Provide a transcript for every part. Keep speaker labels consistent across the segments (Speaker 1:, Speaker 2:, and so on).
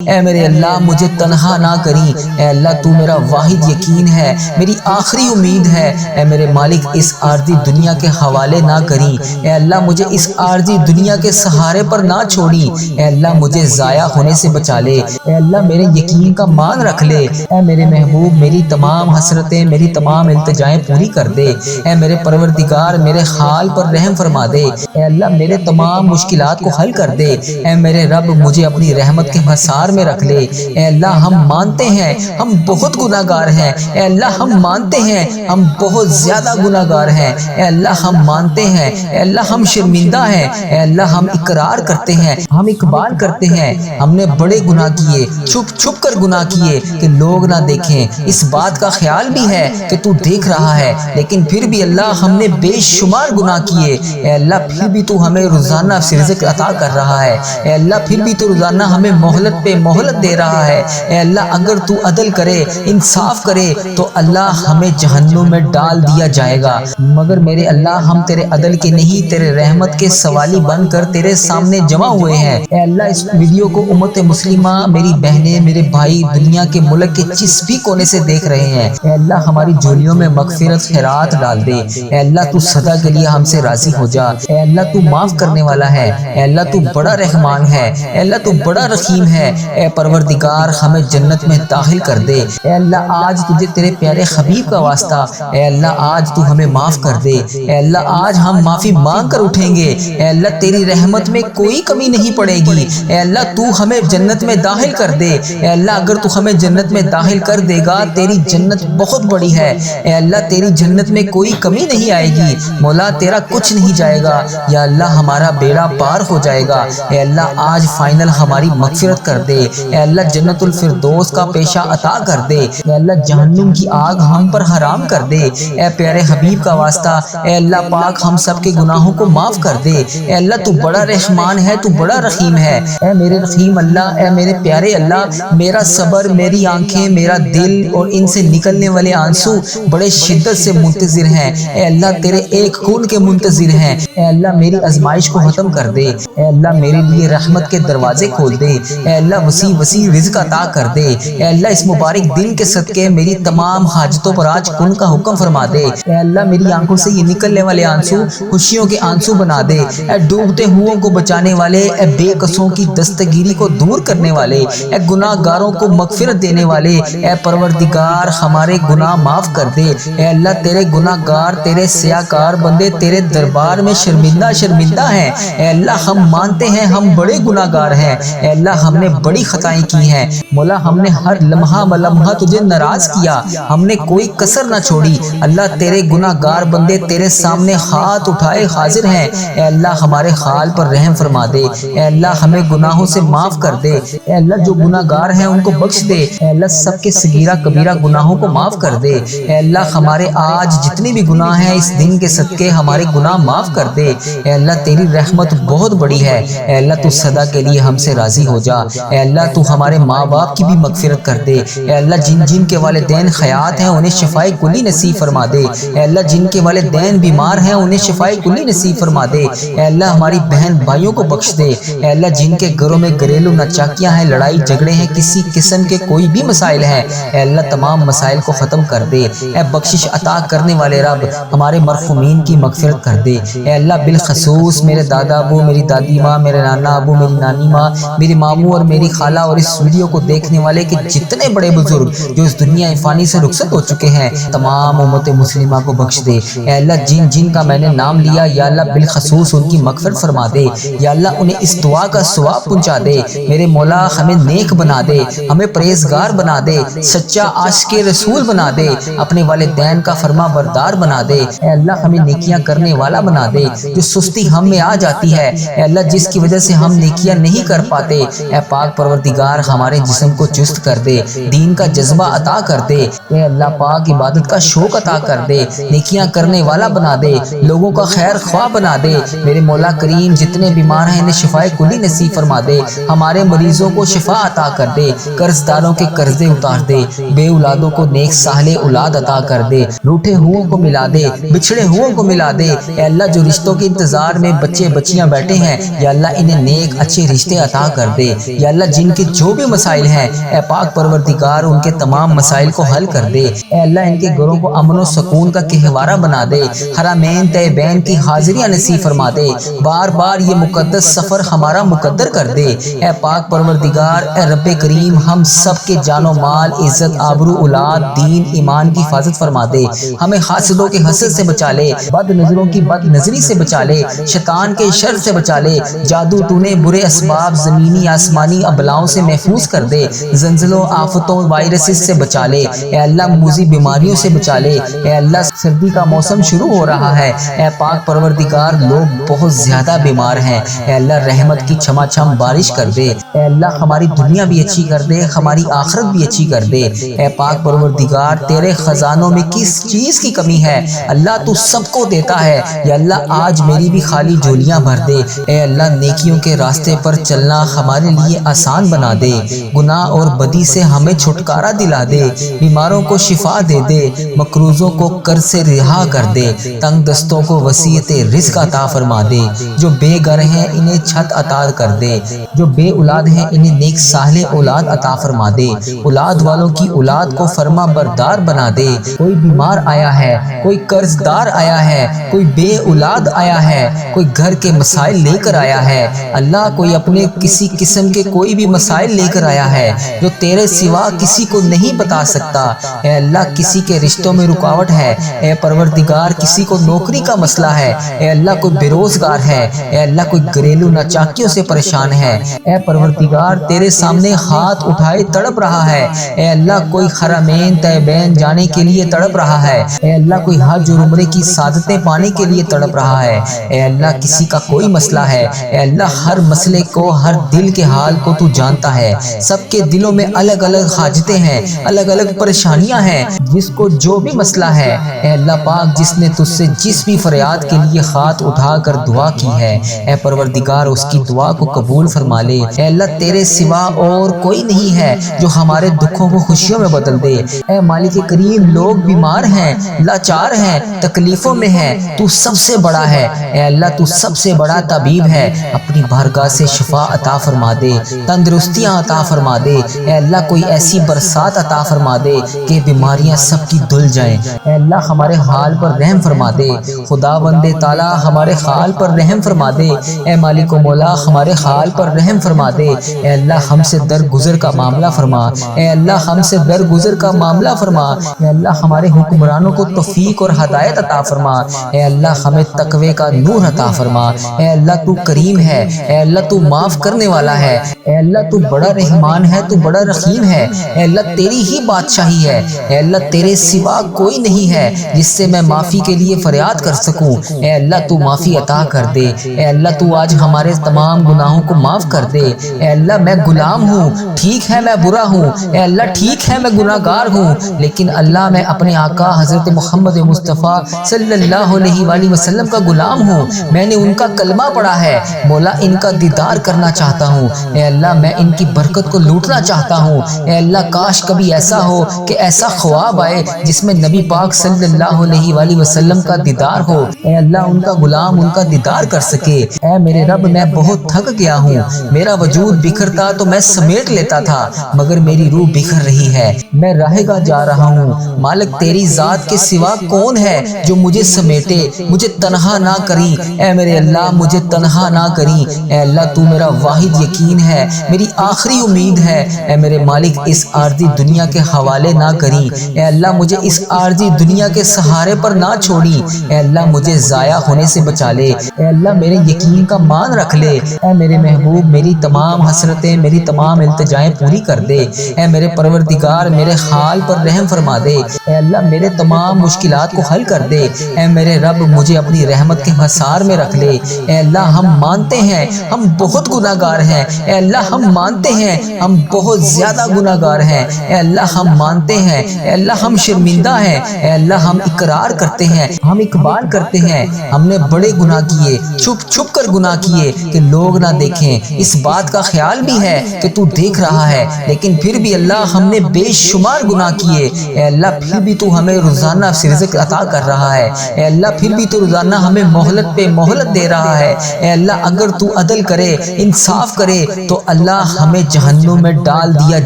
Speaker 1: اے میرے اللہ مجھے تنہا نہ کری، اے اللہ تو میرا واحد یقین ہے، میری آخری امید ہے، اے میرے مالک اس عارضی دنیا کے حوالے نہ کری، اے اللہ مجھے اس عارضی دنیا کے سہارے پر نہ چھوڑی، اے اللہ مجھے ضائع ہونے سے بچا لے، اے اللہ میرے یقین کا مان رکھ لے، اے میرے محبوب میری تمام حسرتیں میری تمام التجائیں پوری کر دے، اے میرے پروردگار میرے حال پر رحم فرما دے، اے اللہ میرے تمام مشکلات کو حل کر دے، اے میرے رب مجھے اپنی رحمت کے حصار میں رکھ لے، اے اللہ ہم مانتے ہیں ہم بہت گناہ گار ہیں، اے اللہ ہم مانتے ہیں ہم بہت زیادہ گناہ گار ہیں، اے اللہ ہم مانتے ہیں، اے اللہ ہم شرمندہ ہیں، اے اللہ ہم اقرار کرتے ہیں، ہم اقبال کرتے ہیں، ہم نے بڑے گناہ کیے، چھپ چھپ کر گناہ کیے کہ لوگ نہ دیکھیں، اس بات کا خیال بھی ہے کہ تو دیکھ رہا ہے، لیکن پھر بھی اللہ ہم نے بے شمار گناہ کیے، اے اللہ پھر بھی تو ہمیں روزانہ رزق عطا کر رہا ہے، اے اللہ پھر بھی تو روزانہ ہمیں مہلت پہ مہلت دے رہا ہے، اے اللہ اگر تو عدل کرے انصاف کرے تو اللہ ہمیں جہنم میں ڈال دیا جائے گا، مگر میرے اللہ ہم تیرے عدل کے نہیں تیرے رحمت کے سوالی بن کر تیرے سامنے جمع ہوئے ہیں، اے اللہ اس ویڈیو کو امت مسلمہ میری بہنیں میرے بھائی دنیا کے ملک کے جس بھی کونے سے دیکھ رہے ہیں، اے اللہ ہماری جھولیوں میں مغفرت خیرات ڈال دے، اے اللہ تو سدا کے لیے ہم سے راضی ہو جا، اے اللہ تو معاف کرنے والا ہے، اے اللہ تو بڑا رحمان ہے، اے اللہ تو بڑا رحیم ہے، اے پروردگار ہمیں جنت میں داخل کر دے، اے اللہ آج تجھے تیرے پیارے حبیب کا واسطہ، اے اللہ آج تو ہمیں معاف کر دے، اے اللہ آج ہم معافی مانگ کر اٹھیں گے، اے اللہ تیری رحمت میں کوئی کمی نہیں پڑے گی، اے اللہ تو ہمیں جنت میں داخل کر دے، اے اللہ اگر تو ہمیں جنت میں داخل کر دے گا تیری جنت بہت بڑی ہے، اے اللہ تیری جنت میں کوئی کمی نہیں آئے گی، مولا تیرا کچھ نہیں جائے گا، یا اللہ ہمارا بیڑا پار ہو جائے گا، اے اللہ آج فائنل ہماری مغفرت کر دے، اے اللہ جنت الفردوس کا پیشہ عطا کر دے، اے اللہ جہنم کی آگ ہم پر حرام کر دے، اے پیارے حبیب کا واسطہ، اے اللہ پاک ہم سب کے گناہوں کو معاف کر دے، اے اللہ تو بڑا رحمان ہے تو بڑا رحیم ہے، اے میرے رحیم اللہ، اے میرے پیارے اللہ میرا صبر میری آنکھیں میرا دل اور ان سے نکلنے والے آنسو بڑے شدت سے منتظر ہیں، اے اللہ تیرے ایک خون کے منتظر ہیں، اے اللہ میری آزمائش کو ختم کر دے، اے اللہ میرے لیے رحمت کے دروازے کھول دے، اے اللہ وسیع وسیع رزق عطا کر دے، اے اللہ اس مبارک دن کے صدقے میری تمام حاجتوں پر آج کن کا حکم فرما دے، اے اللہ میری آنکھوں سے یہ نکلنے والے آنسو خوشیوں کے آنسو بنا دے، اے ڈوبتے ہوئوں کو بچانے والے، اے بے قصوں کی دستگیری کو دور کرنے والے، اے گناہ گاروں کو مغفرت دینے والے، اے پروردگار ہمارے گناہ معاف کر دے، اے اللہ تیرے گناہ گار تیرے سیاکار بندے تیرے دربار میں شرمندہ شرمندہ ہیں، اے اللہ ہم مانتے ہیں ہم بڑے گناہ گار ہیں، اے اللہ ہم نے بڑی خطائیں کی ہیں، مولا ہم نے ہر لمحہ بلمحہ تجھے ناراض کیا، ہم نے کوئی کسر نہ چھوڑی، اللہ تیرے گناہ گار بندے تیرے سامنے ہاتھ اٹھائے حاضر ہیں، اے اللہ ہمارے حال پر رحم فرما دے، اے اللہ ہمیں گناہوں سے معاف کر دے، اے اللہ جو گناہ گار ہیں ان کو بخش دے، اے اللہ سب کے صغیرہ کبیرہ گناہوں کو معاف کر دے، اے اللہ ہمارے آج جتنے بھی گناہ ہیں اس دن کے صدقے ہمارے گناہ معاف کر دے، اے اللہ تیری رحمت بہت بڑی ہے، اے اللہ تو صدا کے لیے ہم سے راضی ہو جا، اے اللہ تو ہمارے ماں باپ کی بھی مغفرت کر دے، اے اللہ جن جن کے والدین حیات ہیں انہیں شفائے کلی نصیب فرما دے، اے اللہ جن کے والدین بیمار ہیں انہیں شفائے کلی نصیب فرما دے، اے اللہ ہماری بہن بھائیوں کو بخش دے، اے اللہ جن کے گھروں میں گھریلو ناچاکیاں ہیں لڑائی جھگڑے ہیں کسی قسم کے کوئی بھی مسائل ہیں، اے اللہ تمام مسائل کو ختم کر دے، اے بخشش عطا کرنے والے رب ہمارے مرحومین کی مغفرت کر دے، اے اللہ بالخصوص میرے دادا ابو میری دادی ماں میرے نانا ابو میری نانی ماں میری ماموں اور میری خالہ اور اس ویڈیو کو دیکھنے والے کے جتنے بڑے بزرگ جو اس دنیا فانی سے رخصت ہو چکے ہیں تمام امت مسلمہ کو بخش دے، اے اللہ جن جن کا میں نے نام لیا یا اللہ بالخصوص ان کی مغفرت فرما دے، یا اللہ انہیں اس دعا کا ثواب پہنچا دے، میرے مولا ہمیں نیک بنا دے، ہمیں پرہیزگار بنا دے، سچا عاشق رسول بنا دے، اپنے والدین کا فرما بردار بنا دے، اے اللہ ہمیں نیکیاں کرنے والا بنا دے، جو سستی ہم میں آ جاتی ہے اے اللہ جس کی وجہ سے ہم نیکیاں نہیں کر پاتے، اے پاک پروردگار ہمارے جسم کو چست کر دے، دین کا جذبہ عطا کر دے، اے اللہ پاک عبادت کا شوق عطا کر دے، نیکیاں کرنے والا بنا دے، لوگوں کا خیر خواہ بنا دے، میرے مولا کریم جتنے بیمار ہیں انہیں شفائے کلی نصیب فرما دے، ہمارے مریضوں کو شفا عطا کر دے، قرض داروں کے قرضے اتار دے، بے اولادوں کو نیک صالح اولاد عطا کر دے، روٹھے ہوئوں کو ملا دے، بچھڑے ہوئوں کو ملا دے، اے اللہ جو رشتوں کے انتظار میں بچے بچیاں بیٹھے ہیں یا اللہ انہیں نیک اچھے رشتے عطا کر دے، یا اللہ جن کے جو بھی مسائل ہیں اے پاک پروردگار ان کے تمام مسائل کو حل کر دے۔ اے اللہ ان کے گھروں کو امن و سکون کا گہوارہ بنا دے، حرمین طیبین کی حاضریاں نصیب فرما دے، بار بار یہ مقدس سفر ہمارا مقدر کر دے۔ اے پاک پروردگار اے رب کریم ہم سب کے جان و مال، عزت، آبرو، اولاد، دین، ایمان کی حفاظت فرما دے، ہمیں حاسدوں کے حسد سے بچا لے، بد نظروں کی بد نظری سے بچا لے، شیطان کے شر سے بچا لے، جادو ٹونے برے اسباب زمینی آسمانی ابلاؤں سے محفوظ کر دے، زلزلوں آفتوں وائرسز سے بچا لے، اے اللہ موذی بیماریوں سے بچا لے۔ اے اللہ سردی کا موسم شروع ہو رہا ہے، اے پاک پروردگار لوگ بہت زیادہ بیمار ہیں، اے اللہ رحمت کی چھما چھم بارش کر دے، اے اللہ ہماری دنیا بھی اچھی کر دے، ہماری آخرت بھی اچھی کر دے۔ اے پاک پروردگار تیرے خزانوں میں کس چیز کی کمی ہے؟ اللہ تو سب کو دیتا ہے، یا اللہ آج میری بھی خالی جھولیاں بھر دے۔ اے اللہ نیکیوں کے راستے پر چلنا ہمارے لیے آسان بنا دے، گناہ اور بدی سے ہمیں چھٹکارا دلا دے، بیماروں کو شفا دے دے، مقروضوں کو قرض سے رہا کر دے، تنگ دستوں کو وسعت رزق عطا فرما دے، جو بے گھر ہیں انہیں چھت عطا کر دے، جو بے اولاد ہیں انہیں نیک صالح اولاد عطا فرما دے، اولاد والوں کی اولاد کو فرما بردار بنا دے۔ کوئی بیمار آیا ہے، کوئی قرض دار آیا ہے، کوئی بے اولاد آیا ہے، کوئی گھر کے مسائل لے کر آیا ہے، اللہ کوئی اپنے کسی قسم کے کوئی بھی مسائل لے کر آیا ہے جو تیرے سوا کسی کو نہیں بتا سکتا۔ اے اللہ کسی کے رشتوں میں رکاوٹ ہے، اے پروردگار کسی کو نوکری کا مسئلہ ہے، اے اللہ کوئی بے روزگار ہے، اے اللہ کوئی گھریلو ناچاکیوں سے پریشان ہے، اے پروردگار تیرے سامنے ہاتھ اٹھائے تڑپ رہا ہے، اے اللہ کوئی حرمین طیبین جانے کے لیے تڑپ رہا ہے، اے اللہ کوئی حج اور عمرے کی سعادتیں پانے کے لیے تڑپ رہا ہے، اے اللہ کسی کا کوئی مسئلہ ہے، اے اللہ ہر مسئلے کو ہر دل کے حال کو تو جانتا ہے، سب کے دلوں میں الگ الگ حاجتیں ہیں، الگ الگ پریشانیاں ہیں، جس کو جو بھی مسئلہ ہے اے اللہ پاک جس نے تجھ سے جس بھی فریاد کے لیے ہاتھ اٹھا کر دعا کی ہے اے پروردگار اس کی دعا کو قبول فرما لے۔ اے اللہ تیرے سوا اور کوئی نہیں ہے جو ہمارے دکھوں کو خوشیوں میں بدل دے۔ اے مالک کریم لوگ بیمار ہیں، لاچار ہیں، تکلیفوں میں ہیں، تو سب سے بڑا ہے، اے اللہ تو سب سے بڑا طبیب ہے، اپنی بارگاہ سے شفا عطا فرما دے، تندرستیاں عطا فرما دے، اے اللہ کوئی ایسی برسات عطا فرما دے کہ بیماریاں سب کی دھل جائیں، اے اللہ ہمارے حال پر رحم فرما دے، خدا بندے تعالیٰ ہمارے حال پر رحم فرما دے، اے مالک و مولا ہمارے حال پر رحم فرما دے، اے اللہ ہم سے درگزر کا معاملہ فرما، اے اللہ ہم سے درگزر کا معاملہ فرما، اے اللہ ہمارے حکمرانوں کو توفیق اور ہدایت عطا فرما، اے اللہ ہمیں تقوی کا نور عطا فرما، اے اللہ تو کریم ہے، اے اللہ تو معاف کرنے والا ہے، اے اللہ تو بڑا رحمان ہے، تو بڑا رحیم ہے، اے اللہ تیری ہی بادشاہی ہے، اے اللہ تیرے سوا کوئی نہیں ہے جس سے میں معافی کے لیے فریاد کر سکوں، اے اللہ تو معافی عطا کر دے، اے اللہ تو آج ہمارے تمام گناہوں کو معاف کر دے، اے اللہ میں غلام ہوں، ٹھیک ہے میں برا ہوں، اے اللہ ٹھیک ہے میں گناہ گار ہوں، لیکن اللہ میں اپنے آقا حضرت محمد مصطفیٰ صلی اللہ علیہ وآلہ وسلم کا غلام ہوں، میں نے ان کا کلمہ پڑھا ہے، مولا ان کا دیدار کرنا چاہتا ہوں، اے اللہ میں ان کی برکت کو لوٹنا چاہتا ہوں، اے اللہ کاش کبھی ایسا ہو کہ ایسا خواب آئے جس میں نبی پاک صلی اللہ علیہ وآلہ وسلم کا دیدار ہو، اے اللہ ان کا غلام ان کا دیدار کر سکے۔ اے میرے رب میں بہت تھک گیا ہوں، میرا وجود بکھرتا تو میں سمیٹ لیتا تھا مگر میری روح بکھر رہی ہے، میں راہ گاہ جا رہا ہوں، مالک تیری ذات کے سوا کون ہے جو مجھے سمیٹے، مجھے تنہا نہ کری، اے میرے اللہ مجھے تنہا نہ کری، اے اللہ تو میرا واحد یقین ہے، میری آخری امید ہے، اے میرے مالک اس عارضی دنیا کے حوالے نہ کری، اے اللہ مجھے اس عارضی دنیا کے سہارے پر نہ چھوڑی، اے اللہ مجھے ضائع ہونے سے بچا لے، اے اللہ میرے یقین کا مان رکھ لے، اے میرے محبوب میری تمام حسرتیں میری تمام التجائیں پوری کر دے، اے میرے پروردگار میرے حال پر رحم فرما دے، اے اللہ میرے تمام مشکلات کو حل کر دے، اے میرے رب مجھے اپنی رحمت کے حصار میں رکھ لے، اے اللہ ہم مانتے ہیں ہم بہت گناہ گار ہیں، اے اللہ ہم مانتے ہیں ہم بہت زیادہ گناہ گار ہیں، اے اللہ ہم مانتے ہیں، اے اللہ ہم شرمندہ ہیں، اے اللہ ہم اقرار کرتے ہیں، ہم اقبال کرتے ہیں ہم نے بڑے گناہ کیے، چھپ چھپ کر گناہ کیے کہ لوگ نہ دیکھیں، اس بات کا خیال بھی ہے کہ تو دیکھ رہا ہے، لیکن پھر بھی اللہ ہم نے بے شمار گناہ کیے۔ اے اللہ پھر بھی تو ہمیں روزانہ رزق عطا کر رہا ہے، اے اللہ پھر بھی تو روزانہ ہمیں مہلت پہ مہلت دے رہا ہے۔ اے اللہ اگر تو عدل کرے، انصاف کرے تو اللہ ہمیں جہنم میں ڈال دیا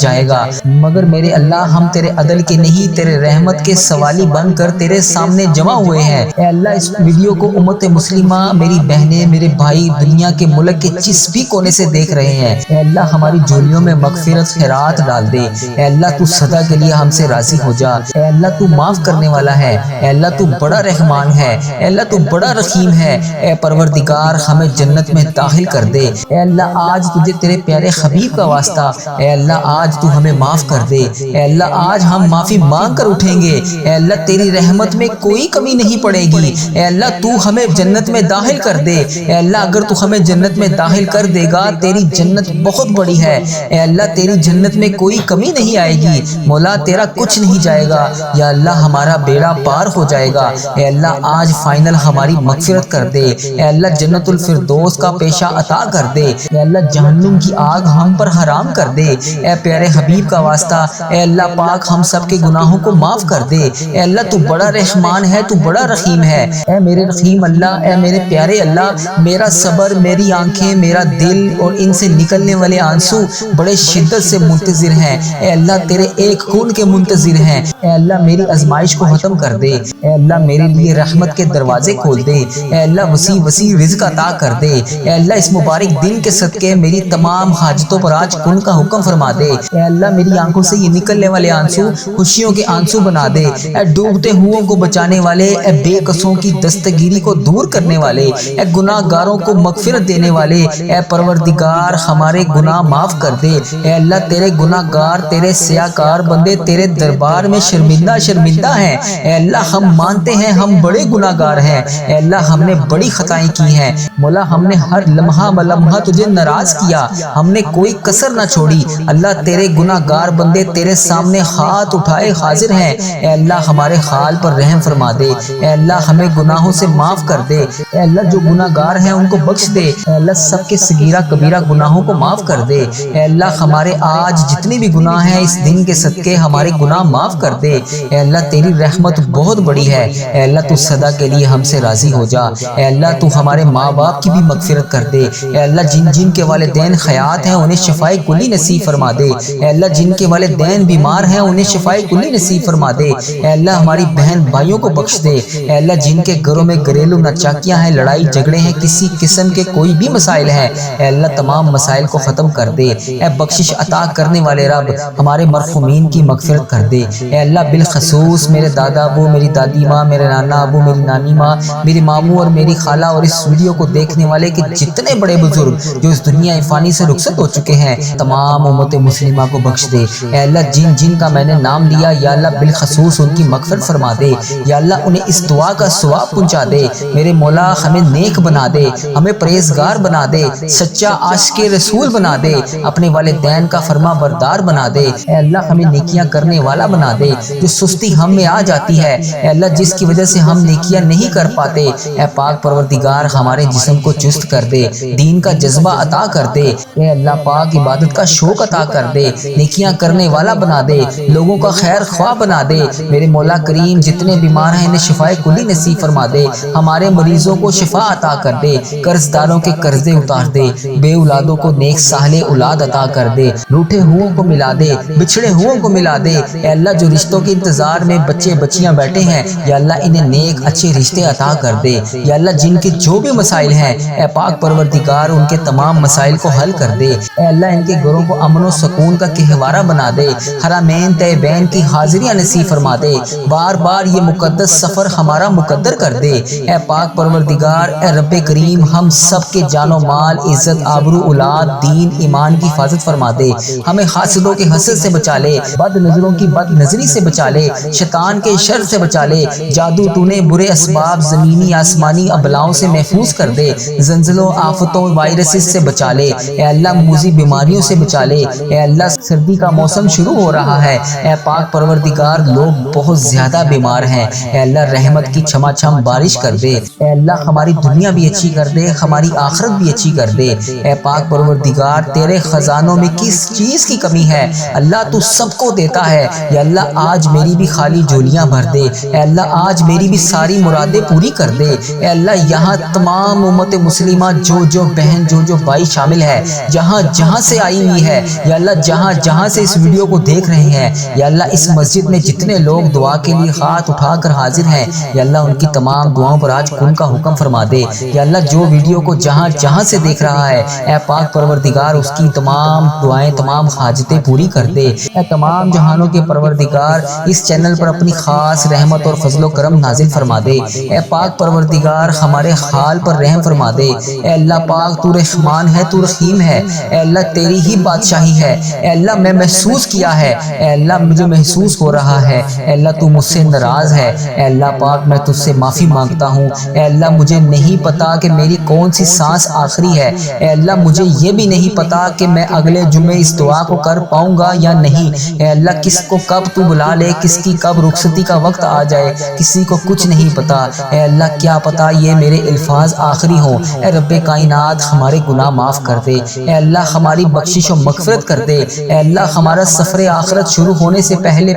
Speaker 1: جائے گا، مگر میرے اللہ ہم تیرے عدل کے نہیں، تیرے رحمت کے سوالی بن کر تیرے سامنے جمع ہوئے ہیں۔ اے اللہ اس ویڈیو کو امت مسلمہ، میری بہنیں، میرے بھائی دنیا کے ملک کے جس بھی کونے سے دیکھ رہے ہیں، اے اللہ ہماری جھولیوں میں مغفرت خیرات ڈال دے۔ اے اللہ تو سدا کے لیے ہم سے راضی ہو جا۔ اے اللہ تو معاف کرنے والا ہے، اے اللہ تو بڑا رحمان ہے، اے اللہ تو بڑا رحیم ہے۔ اے پروردگار ہمیں جنت میں داخل کر دے۔ اے اللہ آج تجھے تیرے پیارے حبیب کا واسطہ، اے اللہ آج تو ہمیں معاف کر دے۔ اے اللہ آج ہم معافی مانگ کر اٹھیں گے، اے اللہ تیری رحمت میں کوئی کمی نہیں پڑے گی۔ اے اللہ تو ہمیں جنت میں داخل کر دے۔ اے اللہ اگر تو ہمیں جنت میں داخل کر دے گا، تیری جنت بہت بڑی ہے، اے اللہ تیری جنت میں کوئی کمی نہیں آئے گی، مولا تیرا کچھ نہیں جائے گا، یا اللہ ہمارا بیڑا پار ہو جائے گا۔ اے اللہ آج فائنل ہماری مغفرت کر دے، اے اللہ جنت الفردوس کا پیشہ عطا کر دے، اے اللہ جہنم کی آگ ہم پر حرام کر دے۔ اے پیارے حبیب کا واسطہ، اے اللہ پاک ہم سب کے گناہوں کو معاف کر دے۔ اے اللہ تو بڑا رحمان ہے، تو بڑا رحیم ہے۔ اے میرے رحیم اللہ، اے میرے پیارے اللہ، میرا صبر، میری آنکھیں، میرا دل اور ان سے نکلنے والے آنسو بڑے شدت سے منتظر ہیں، اے اللہ تیرے ایک خون کے منتظر ہیں۔ اے اللہ میری آزمائش کو ختم کر دے، اے اللہ میرے لیے رحمت کے دروازے کھول دے، اے اللہ وسیع رزق عطا کر دے۔ اے اللہ اس مبارک دن کے صدقے میری تمام حاجتوں پر آج کن کا حکم فرما دے۔ اے اللہ میری آنکھوں سے یہ نکلنے والے آنسو خوشیوں کے آنسو بنا دے۔ اے ڈوبتے ہوئوں کو بچانے والے، اے بے قصوں کی دستگیری کو دور کرنے والے، اے گناہ گاروں کو مغفرت دینے والے، اے پروردگار ہمارے گناہ معاف کر دے۔ اے اللہ تیرے گناہ گار، تیرے سیاکار بندے تیرے دربار میں شرمندہ ہیں۔ اے اللہ ہم مانتے ہیں ہم بڑے گناہ گار ہیں، اے اللہ ہم نے بڑی خطائیں کی ہیں، مولا ہم نے ہر لمحہ بلمحہ تجھے ناراض کیا، ہم نے کوئی کسر نہ چھوڑی۔ اللہ تیرے گناہ گار بندے تیرے سامنے ہاتھ اٹھائے حاضر ہیں، اے اللہ ہمارے حال پر رحم فرما دے، اے اللہ ہمیں گناہوں سے معاف کر دے، اے اللہ جو گناہ گار ہیں ان کو بخش دے، اے اللہ سب کے صغیرہ کبیرہ گناہوں کو معاف کر دے۔ اے اللہ ہمارے آج جتنے بھی گناہ ہیں اس دن کے صدقے ہمارے گناہ معاف کر دے۔ اے اللہ تیری رحمت بہت بڑی ہے، اے اللہ تو سدا کے لیے ہم سے راضی ہو جا۔ اے اللہ تو ہمارے ماں باپ کی بھی مغفرت کر دے، اے اللہ جن کے والدین حیات ہیں انہیں شفائے کلی نصیب فرما دے، اے اللہ جن کے والدین بیمار ہیں انہیں شفائے کلی نصیب فرما دے۔ اے اللہ ہماری بہن بھائیوں کو بخش دے، اے اللہ جن کے گھروں میں گھریلو ناچاکیاں ہیں، لڑائی جھگڑے ہیں، کسی قسم کے کوئی بھی مسائل ہیں، اے اللہ تمام مسائل کو ختم کر دے۔ اے بخشش عطا کرنے والے رب ہمارے مرحومین کی مغفرت کر دے۔ اے اللہ بالخصوص میرے دادا ابو، میری دادی ماں، میرے نانا ابو، میری نانی ماں، میری ماموں اور میری خالہ اور اس ویڈیو کو دیکھنے والے کے جتنے بڑے بزرگ جو اس دنیا فانی سے رخصت ہو چکے ہیں، تمام امت مسلمہ کو بخش دے۔ اے اللہ جن کا میں نے نام لیا یا اللہ بالخصوص ان کی مغفرت فرما دے، یا اللہ انہیں اس دعا کا ثواب پہنچا دے۔ میرے مولا ہمیں نیک بنا دے، ہمیں پرہیزگار بنا دے، سچا عاشق رسول بنا دے، اپنے والدین کا فرما بردار بنا دے۔ اے اللہ ہمیں نیکیاں کرنے والا بنا دے، جو سستی ہم میں آ جاتی ہے اے اللہ جس کی وجہ سے ہم نیکیاں نہیں کر پاتے، اے پاک پروردگار ہمارے جسم کو چست کر دے، دین کا جذبہ عطا کر دے، اے اللہ پاک عبادت کا شوق عطا کر دے، نیکیاں کرنے والا بنا دے، لوگوں کا خیر خواہ بنا دے۔ میرے مولا کریم جتنے بیمار ہیں انہیں شفائے کلی نصیب فرما دے، ہمارے مریضوں کو شفا عطا کر دے، قرض داروں کے قرضے اتار دے، بے اولادوں کو نیک صالح اولاد عطا کر دے، روٹھے ہوئوں کو ملا دے، بچھڑے ہوئوں کو ملا دے۔ اے اللہ جو رشتوں کے انتظار میں بچے بچیاں بیٹھے ہیں یا اللہ انہیں نیک اچھے رشتے عطا کر دے، یا اللہ جن کے جو بھی مسائل ہیں اے پاک پروردگار ان کے تمام مسائل کو حل کر دے۔ اے اللہ ان کے گھروں کو امن و سکون کا گہوارہ بنا دے، حرمین طیبین کی حاضریاں نصیب فرما دے، بار بار یہ مقدس سفر ہمارا مقدر کر دے۔ اے پاک پروردگار اے رب کریم ہم سب کے جان و مال، عزت، آبرو، اولاد، دین، ایمان کی حفاظت فرما دے، ہمیں حاسدوں کے حسد سے بچا لے، بد نظروں کی بد نظری سے بچا لے، شیطان کے شر سے بچا لے، جادو ٹونے برے اسباب زمینی آسمانی ابلاؤں سے محفوظ کر دے، زلزلوں آفتوں وائرسز سے بچا لے، اے اللہ موذی بیماریوں سے بچا لے۔ اے اللہ سردی کا موسم شروع ہو رہا ہے، اے پاک پروردگار لوگ بہت زیادہ بیمار ہیں، اے اللہ رحمت کی چھما چھم بارش کر دے، اے اللہ ہماری دنیا بھی اچھی کر دے، ہماری آخرت بھی اچھی کر دے۔ اے پاک پروردگار تیرے خزانوں میں کس چیز کی کمی ہے؟ اللہ تو سب کو دیتا ہے۔ یا اللہ آج میری بھی خالی جھولیاں بھر دے، اے اللہ آج میری بھی ساری مرادیں پوری کر دے۔ اے اللہ یہاں تمام امت مسلمہ جو بہن جو بھائی شامل ہے، جہاں سے آئی ہوئی ہے، یا اللہ جہاں سے اس ویڈیو کو دیکھ رہے ہیں، یا اللہ اس مسجد میں جتنے لوگ دعا کے لیے ہاتھ اٹھا کر حاضر ہیں، یا اللہ ان کی تمام دعاؤں پر آج کن کا حکم فرما دے۔ یا اللہ جو ویڈیو کو جہاں سے دیکھ رہا ہے، اے پاک پروردگار اس کی تمام دعائیں تمام حاجتیں پوری کر دے۔ اے تمام جہانوں کے پروردگار اس چینل پر اپنی خاص رحمت اور فضل و کرم نازل فرما دے۔ اے پاک پروردگار ہمارے حال پر رحم فرما دے۔ اے اللہ پاک تو رحمان ہے، تو رحیم ہے۔ اے اللہ تیری ہی بادشاہی ہے۔ اے اللہ میں محسوس کیا ہے، اے اللہ مجھے محسوس ہو رہا ہے، اے اللہ تو مجھ سے ناراض ہے۔ اے اللہ پاک میں تجھ سے معافی مانگتا ہوں۔ اے اللہ مجھے نہیں پتا کہ میری کون سی سانس آخری ہے۔ اے اللہ مجھے یہ بھی نہیں پتا کہ میں اگلے جمعے اس دعا کو کر پاؤں گا یا نہیں۔ اے اللہ کس کو کب تو بلا لے، کس کی کب رخصتی کا وقت آ جائے، کسی کو کچھ نہیں پتا۔ اے اللہ کیا پتا یہ میرے الفاظ آخری ہوں۔ اے رب کائنات ہمارے گناہ معاف کر دے۔ اے اللہ ہماری بخشش و مغفرت کر دے۔ اے اللہ ہمارا سفر آخرت شروع ہونے سے پہلے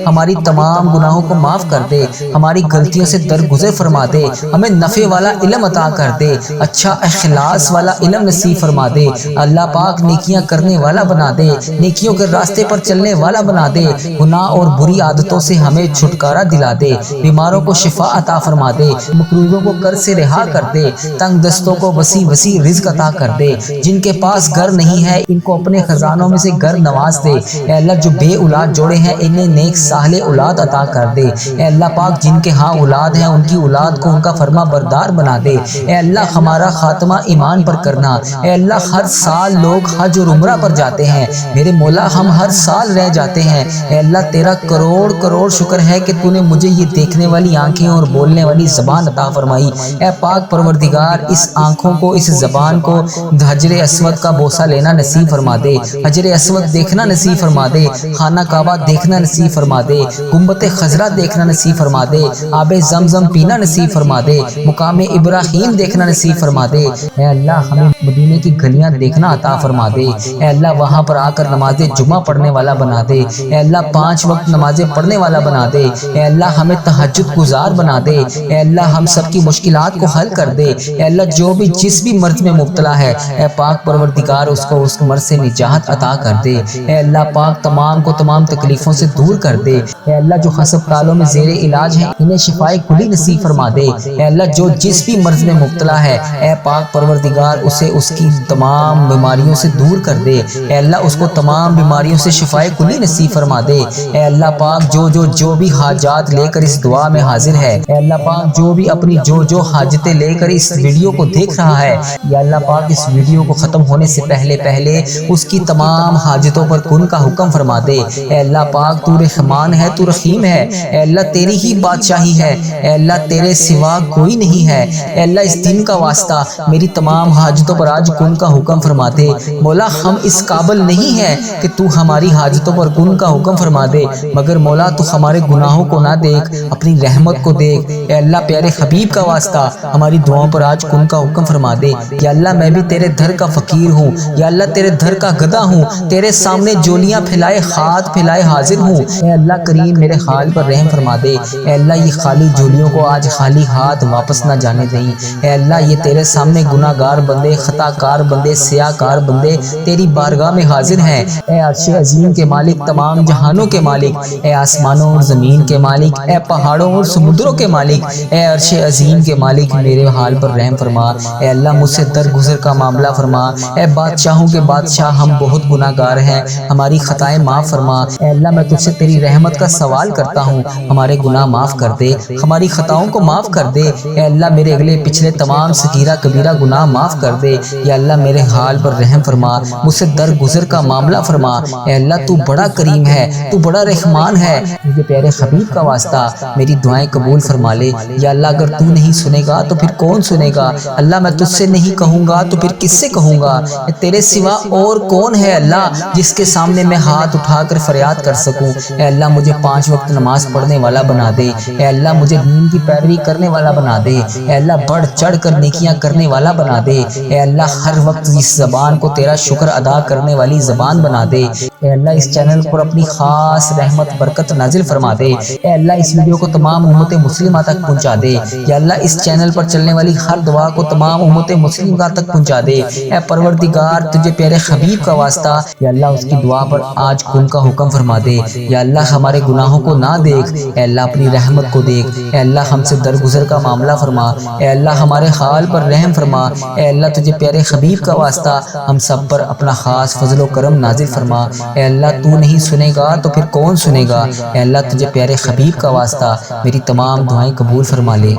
Speaker 1: ہماری تمام گناہوں کو معاف کر دے، ہماری غلطیوں سے درگزر فرما دے، ہمیں نفع والا علم عطا کر دے، اچھا اخلاص والا علم نصیب فرما دے۔ اللہ پاک نیکیاں کرنے والا بنا دے، نیکیوں کے راستے پر چلنے والا بنا دے، گناہ اور بری عادتوں سے ہمیں چھٹکارا دلا دے، بیماروں کو شفا عطا فرما دے، مقروضوں کو قرض سے رہا کر دے، تنگ دستوں کو وسیع رزق عطا کر دے، جن کے پاس گھر نہیں ہے ان کو اپنے خزانوں میں سے گھر نواز دے۔ اے اللہ جو بے اولاد جوڑے ہیں انہیں نیک صالح اولاد عطا کر دے۔ اے اللہ پاک جن کے ہاں اولاد ہیں ان کی اولاد کو ان کا فرما بردار بنا دے۔ اے اللہ ہمارا خاتمہ ایمان پر کرنا۔ اے اللہ ہر سال لوگ حج اور عمرہ پر جاتے ہیں، میرے مولا ہم ہر سال رہ جاتے ہیں۔ اے اللہ تیرا کروڑ شکر ہے کہ تو نے مجھے یہ دیکھنے والی آنکھیں اور بولنے والی زبان عطا فرمائی۔ اے پاک پروردگار اس آنکھوں کو اس زبان کو حجر اسود کا بوسہ لینا نصیب فرما دے، حجر اسود دیکھنا نصیب فرما دے، خانہ کعبہ دیکھنا نصیب فرما دے، گنبد خضرا دیکھنا نصیب فرما دے، آب زمزم پینا نصیب فرما دے، مقام ابراہیم دیکھنا نصیب فرما دے۔ اے اللہ ہمیں مدینے کی گلیاں دیکھنا عطا فرما دے۔ اے اللہ وہاں پر آ کر نماز جمعہ پڑھنے والا بنا دے۔ اے اللہ 5 وقت نمازیں پڑھنے والا بنا دے۔ اے اللہ ہمیں تہجد گزار بنا دے۔ اے اللہ ہم سب کی مشکلات کو حل کر دے۔ اے اللہ جو بھی جس بھی مرض میں مبتلا ہے، اے پاک پروردگار اس کو اس مرض سے نجات عطا کر دے۔ اے اللہ پاک تمام کو تمام تکلیفوں سے دور کر دے۔ اے اللہ جو ہسپتالوں میں زیر علاج ہیں انہیں شفائے کلی نصیب فرما دے۔ اے اللہ جو جس بھی مرض میں مبتلا ہے، اے پاک پروردگار اسے اس کی تمام بیماریوں سے دور کر دے۔ اے اللہ اس کو تمام بیماریوں سے شفائے کلی نصیب فرما دے۔ اے اللہ پاک جو بھی حاجات لے کر اس دعا میں حاضر ہے، اے اللہ پاک جو بھی اپنی جو حاجتیں لے کر اس ویڈیو کو دیکھ رہا ہے، یا اللہ پاک اس ویڈیو کو ختم ہونے سے پہلے اس کی تمام حاجتوں پر کن کا حکم فرما دے۔ اے اللہ پاک تو رحمان ہے، تو رحیم ہے۔ اے اللہ تیری ہی بادشاہی ہے، اے اللہ تیرے سوا کوئی نہیں ہے۔ اے اللہ اس دن کا واسطہ میری تمام حاجتوں پر آج کن کا حکم فرما دے۔ مولا ہم اس قابل نہیں ہیں کہ تو ہماری حاجتوں پر کن کا حکم فرما دے، مگر مولا تو ہمارے گناہوں کو نہ دیکھ، اپنی رحمت کو دیکھ۔ اے اللہ پیارے حبیب کا واسطہ ہماری دعاؤں پر آج کن کا حکم فرما دے۔ یا اللہ میں بھی تیرے در کا فقیر ہوں، یا اللہ تیرے در کا گدھا ہوں، تیرے سامنے جولیاں پھیلائے ہاتھ پھیلائے حاضر ہوں۔ اے اللہ کریم میرے حال پر رحم فرما دے۔ اے اللہ یہ خالی جولیوں کو آج خالی ہاتھ واپس نہ جانے دیں۔ اے اللہ یہ تیرے سامنے گناہ گار بندے، خطا کار بندے، سیاہ کار بندے تیری بارگاہ میں حاضر ہیں۔ اے عرش عظیم کے مالک، تمام جہانوں کے مالک، اے آسمانوں اور زمین کے مالک، اے پہاڑوں اور سمندروں کے مالک، اے عرش عظیم کے مالک میرے حال پر رحم فرما۔ اے اللہ مجھ سے درگزر کا معاملہ فرما۔ اے بادشاہوں کے بادشاہ ہم بہت گناہ گار ہیں، ہماری خطائیں معاف فرما۔ اے اللہ میں تجھ سے تیری رحمت کا سوال کرتا ہوں، ہمارے گناہ معاف کر دے، ہماری خطاؤں کو معاف کر دے۔ اے اللہ میرے اگلے پچھلے تمام صغیرہ کبیرہ گناہ معاف کر دے۔ یا اللہ میرے حال پر رحم فرما، مجھ سے درگزر کا معاملہ فرما۔ اے اللہ تو بڑا کریم ہے، تو بڑا رحمان ہے، مجھے پیارے حبیب کا واسطہ میری دعائیں قبول فرما لے۔ یا اللہ اگر تو نہیں سنے گا تو پھر کون سنے گا؟ اللہ میں تجھ سے نہیں کہوں گا تو پھر کس سے کہوں گا؟ تیرے سوا اور کون ہے اللہ جس کے سامنے میں ہاتھ اٹھا کر فریاد کر سکوں؟ اے اللہ مجھے 5 وقت نماز پڑھنے والا بنا دے۔ اے اللہ مجھے دین کی پیروی کرنے والا بنا دے۔ اے اللہ بڑھ چڑھ کر کر نیکیاں کرنے والا بنا دے۔ اے اللہ ہر وقت اس زبان کو تیرا شکر ادا کرنے والی زبان بنا دے۔ اے اللہ اس چینل پر اپنی خاص رحمت برکت نازل فرما دے۔ اے اللہ اس ویڈیو کو تمام امت مسلمہ تک پہنچا دے۔ یا اللہ اس چینل پر چلنے والی ہر دعا کو تمام امت مسلمہ تک پہنچا دے۔ اے پروردگار تجھے پیارے حبیب کا واسطہ یا اللہ اس کی دعا پر آج کن کا حکم فرما دے۔ یا اللہ ہمارے گناہوں کو نہ دیکھ، اے اللہ اپنی رحمت کو دیکھ۔ اے اللہ ہم سے درگزر کا معاملہ فرما۔ اے اللہ ہمارے حال پر رحم فرما۔ اے اللہ تجھے پیارے حبیب کا واسطہ ہم سب پر اپنا خاص فضل و کرم نازل فرما۔ اے اللہ تو نہیں سنے گا تو پھر کون سنے گا۔ اے اللہ تجھے پیارے حبیب کا واسطہ میری تمام دعائیں قبول فرما لے۔